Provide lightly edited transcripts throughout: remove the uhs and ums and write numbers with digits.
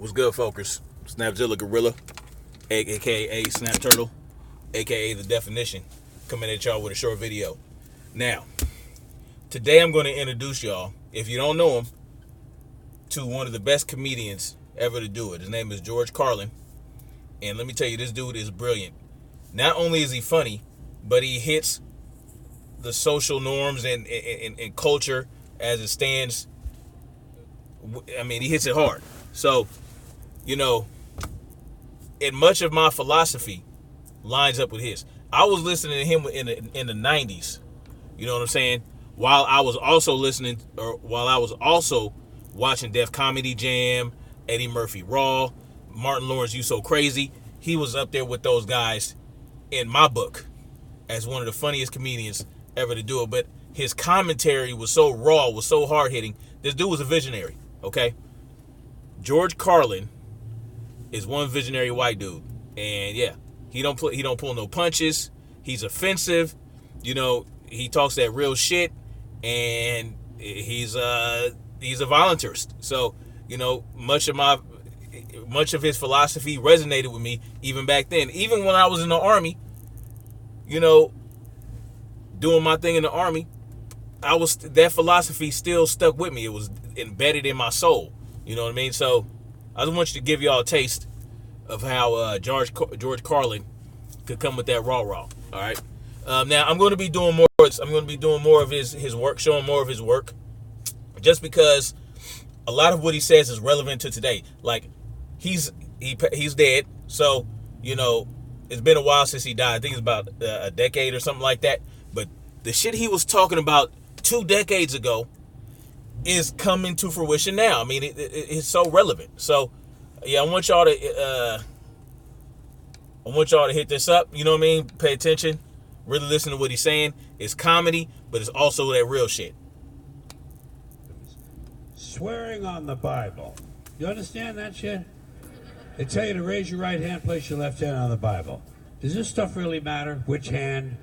What's good, folkers? Snapzilla Gorilla, aka Snap Turtle, aka The Definition, coming at y'all with a short video. Now, today I'm going to introduce y'all, if you don't know him, to one of the best comedians ever to do it. His name is George Carlin, and let me tell you, this dude is brilliant. Not only is he funny, but he hits the social norms and culture as it stands. I mean, he hits it hard. So, you know, and much of my philosophy lines up with his. I was listening to him in the 90s, you know what I'm saying? While I was also watching Def Comedy Jam, Eddie Murphy Raw, Martin Lawrence You So Crazy. He was up there with those guys in my book as one of the funniest comedians ever to do it. But his commentary was so raw, was so hard-hitting. This dude was a visionary, okay? George Carlin is one visionary white dude, and yeah, he don't pull no punches. He's offensive, you know. He talks that real shit, and he's a voluntarist. So, you know, much of his philosophy resonated with me even back then. Even when I was in the Army, you know, doing my thing in the Army, that philosophy still stuck with me. It was embedded in my soul. You know what I mean? So I just want you to give y'all a taste of how George Carlin could come with that raw. All right. Now I'm going to be doing more. I'm going to be doing more of his work, showing more of his work, just because a lot of what he says is relevant to today. Like he's dead, so you know it's been a while since he died. I think it's about a decade or something like that. But the shit he was talking about 2 decades ago is coming to fruition now. I mean, it's so relevant. So, yeah, I want y'all to hit this up. You know what I mean? Pay attention. Really listen to what he's saying. It's comedy, but it's also that real shit. Swearing on the Bible. You understand that shit? They tell you to raise your right hand, place your left hand on the Bible. Does this stuff really matter? Which hand?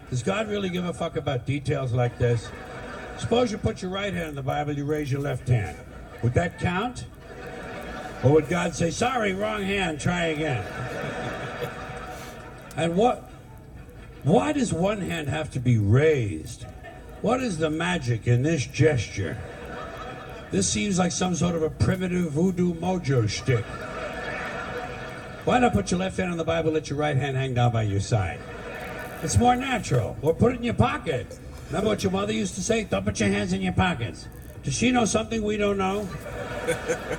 Does God really give a fuck about details like this? Suppose you put your right hand on the Bible, you raise your left hand. Would that count? Or would God say, sorry, wrong hand, try again? And why does one hand have to be raised? What is the magic in this gesture? This seems like some sort of a primitive voodoo mojo shtick. Why not put your left hand on the Bible, let your right hand hang down by your side? It's more natural. Or put it in your pocket. Remember what your mother used to say? Don't put your hands in your pockets. Does she know something we don't know?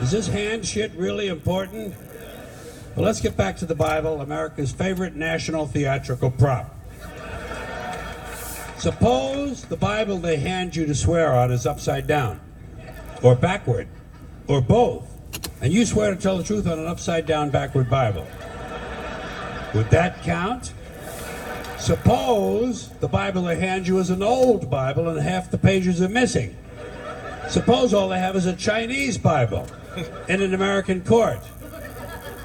Is this hand shit really important? Well, let's get back to the Bible, America's favorite national theatrical prop. Suppose the Bible they hand you to swear on is upside down, or backward, or both, and you swear to tell the truth on an upside down, backward Bible. Would that count? Suppose the Bible they hand you is an old Bible and half the pages are missing. Suppose all they have is a Chinese Bible in an American court,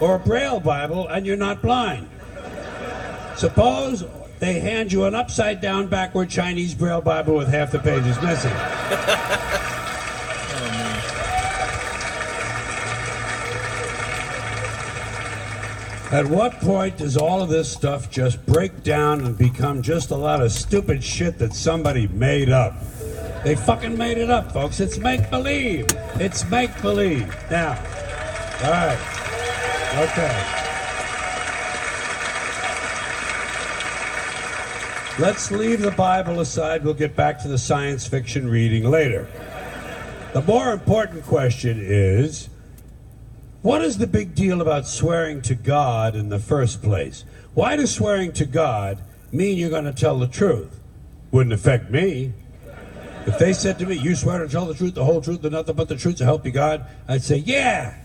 or a Braille Bible and you're not blind. Suppose they hand you an upside down, backward Chinese Braille Bible with half the pages missing. At what point does all of this stuff just break down and become just a lot of stupid shit that somebody made up? They fucking made it up, folks. It's make-believe. It's make-believe. Now, all right. Okay. Let's leave the Bible aside. We'll get back to the science fiction reading later. The more important question is, what is the big deal about swearing to God in the first place? Why does swearing to God mean you're going to tell the truth? Wouldn't affect me. If they said to me, you swear to tell the truth, the whole truth, and nothing but the truth to help you God, I'd say, yeah.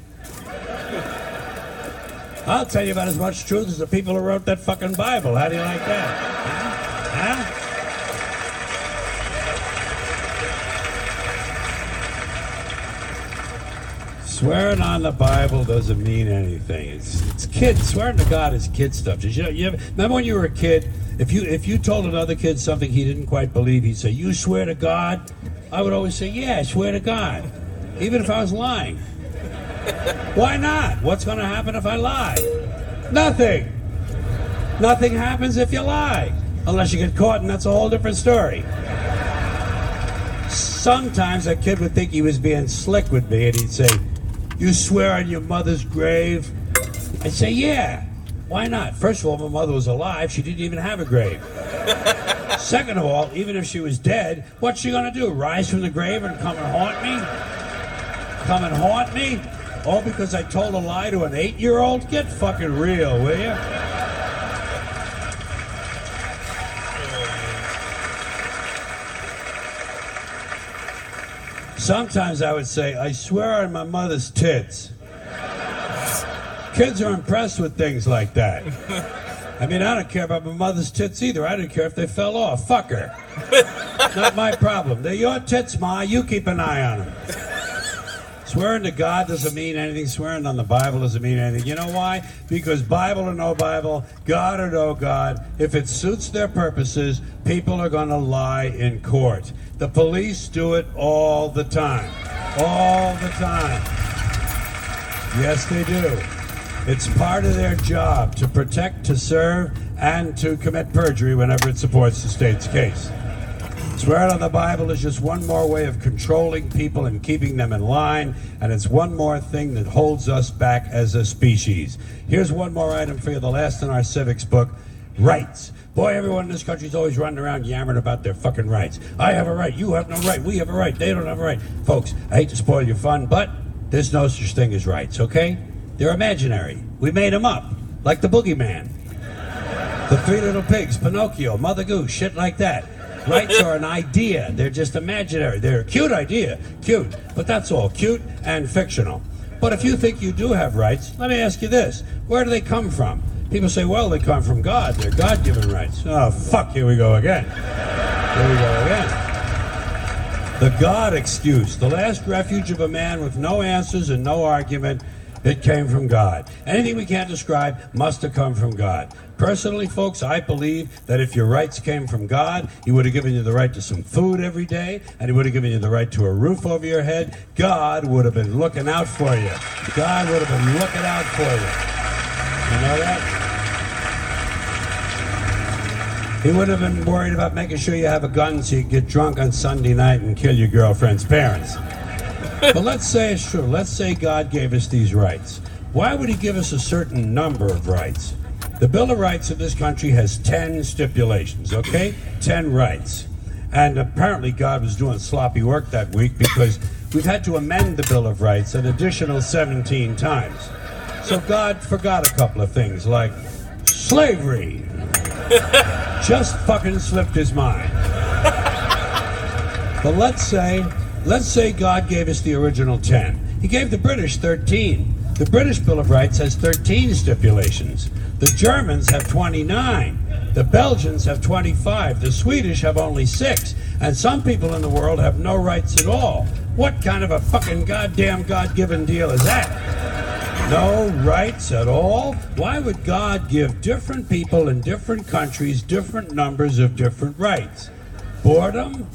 I'll tell you about as much truth as the people who wrote that fucking Bible. How do you like that? Huh? Swearing on the Bible doesn't mean anything. It's kids. Swearing to God is kid stuff. Remember when you were a kid, if you told another kid something he didn't quite believe, he'd say, you swear to God? I would always say, yeah, I swear to God. Even if I was lying. Why not? What's going to happen if I lie? Nothing. Nothing happens if you lie. Unless you get caught, and that's a whole different story. Sometimes a kid would think he was being slick with me, and he'd say, "You swear on your mother's grave?" I'd say, "Yeah. Why not? First of all, my mother was alive. She didn't even have a grave. Second of all, even if she was dead, what's she going to do? Rise from the grave and come and haunt me? Come and haunt me? All because I told a lie to an 8-year-old? Get fucking real, will you?" Sometimes I would say, "I swear on my mother's tits." Kids are impressed with things like that. I mean, I don't care about my mother's tits either. I don't care if they fell off. Fuck her. Not my problem. They're your tits, Ma. You keep an eye on them. Swearing to God doesn't mean anything. Swearing on the Bible doesn't mean anything. You know why? Because Bible or no Bible, God or no God, if it suits their purposes, people are going to lie in court. The police do it all the time. All the time. Yes, they do. It's part of their job to protect, to serve, and to commit perjury whenever it supports the state's case. Swearing on the Bible is just one more way of controlling people and keeping them in line, and it's one more thing that holds us back as a species. Here's one more item for you, the last in our civics book: rights. Boy, everyone in this country is always running around yammering about their fucking rights. I have a right, you have no right, we have a right, they don't have a right. Folks, I hate to spoil your fun, but there's no such thing as rights, okay? They're imaginary. We made them up, like the boogeyman. The Three Little Pigs, Pinocchio, Mother Goose, shit like that. Rights are an idea. They're just imaginary. They're a cute idea. Cute. But that's all. Cute and fictional. But if you think you do have rights, let me ask you this. Where do they come from? People say, well, they come from God. They're God-given rights. Oh, fuck. Here we go again. Here we go again. The God excuse. The last refuge of a man with no answers and no argument. It came from God. Anything we can't describe must have come from God. Personally, folks, I believe that if your rights came from God, He would have given you the right to some food every day, and He would have given you the right to a roof over your head. God would have been looking out for you. God would have been looking out for you. You know that? He would have been worried about making sure you have a gun so you get drunk on Sunday night and kill your girlfriend's parents. But let's say it's true. Let's say God gave us these rights. Why would He give us a certain number of rights? The Bill of Rights of this country has 10 stipulations, okay? 10 rights. And apparently God was doing sloppy work that week because we've had to amend the Bill of Rights an additional 17 times. So God forgot a couple of things, like slavery. Just fucking slipped His mind. But let's say God gave us the original 10. He gave the British 13. The British Bill of Rights has 13 stipulations. The Germans have 29. The Belgians have 25. The Swedish have only 6. And some people in the world have no rights at all. What kind of a fucking goddamn God-given deal is that? No rights at all? Why would God give different people in different countries different numbers of different rights? Boredom?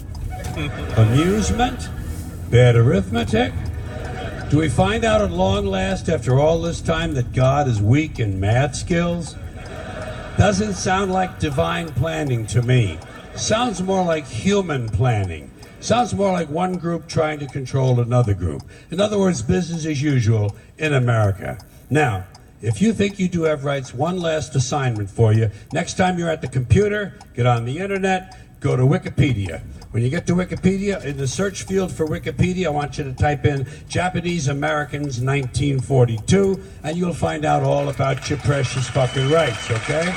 Amusement? Bad arithmetic? Do we find out at long last, after all this time, that God is weak in math skills? Doesn't sound like divine planning to me. Sounds more like human planning. Sounds more like one group trying to control another group. In other words, business as usual in America. Now, if you think you do have rights, one last assignment for you. Next time you're at the computer, get on the internet, go to Wikipedia. When you get to Wikipedia, in the search field for Wikipedia, I want you to type in Japanese Americans 1942, and you'll find out all about your precious fucking rights, okay?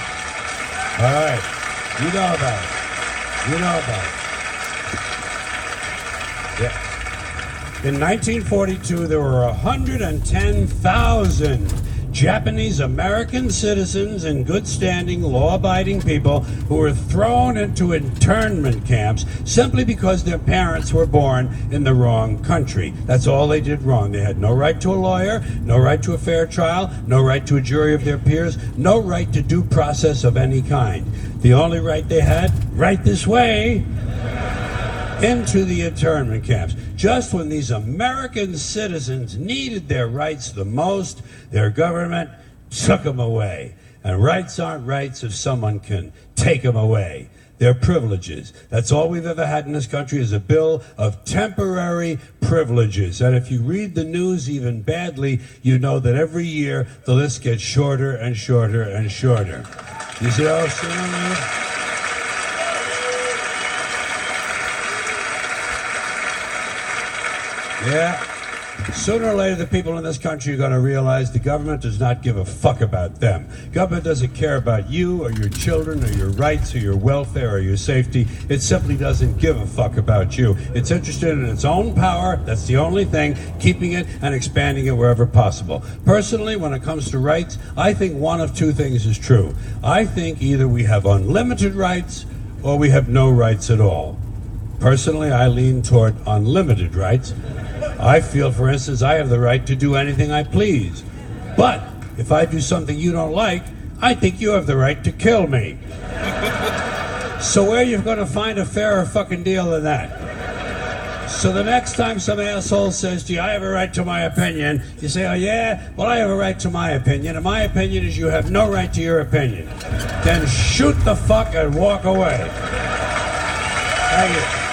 All right. You know about it. You know about it. Yeah. In 1942, there were 110,000 Japanese American citizens in good standing, law-abiding people who were thrown into internment camps simply because their parents were born in the wrong country. That's all they did wrong. They had no right to a lawyer, no right to a fair trial, no right to a jury of their peers, no right to due process of any kind. The only right they had, right this way, into the internment camps. Just when these American citizens needed their rights the most, their government took them away. And rights aren't rights if someone can take them away. They're privileges. That's all we've ever had in this country is a bill of temporary privileges. And if you read the news even badly, you know that every year the list gets shorter and shorter and shorter. You see what I'm saying? Yeah. Sooner or later, the people in this country are going to realize the government does not give a fuck about them. Government doesn't care about you or your children or your rights or your welfare or your safety. It simply doesn't give a fuck about you. It's interested in its own power. That's the only thing, keeping it and expanding it wherever possible. Personally, when it comes to rights, I think one of two things is true. I think either we have unlimited rights or we have no rights at all. Personally, I lean toward unlimited rights. I feel, for instance, I have the right to do anything I please. But if I do something you don't like, I think you have the right to kill me. So where are you going to find a fairer fucking deal than that? So the next time some asshole says to you, I have a right to my opinion, you say, oh yeah? Well, I have a right to my opinion, and my opinion is you have no right to your opinion. Then shoot the fuck and walk away. Thank you.